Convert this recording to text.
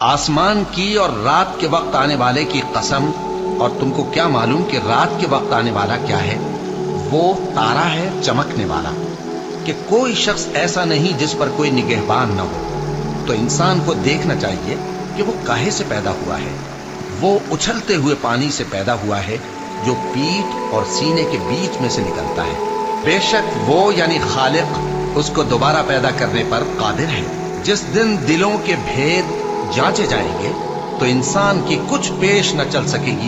आसमान की और रात के वक्त आने वाले की कसम, और तुमको क्या मालूम कि रात के वक्त आने वाला क्या है? वो तारा है चमकने वाला, कि कोई शख्स ऐसा नहीं जिस पर कोई निगहबान न हो। तो इंसान को देखना चाहिए कि वो काहे से पैदा हुआ है। वो उछलते हुए पानी से पैदा हुआ है जो पीठ और सीने के बीच में से निकलता है। बेशक वो यानी खालिक उसको दोबारा पैदा करने पर कादिर है। जिस दिन दिलों के भेद जांचे जाएंगे तो इंसान की कुछ पेश न चल सकेगी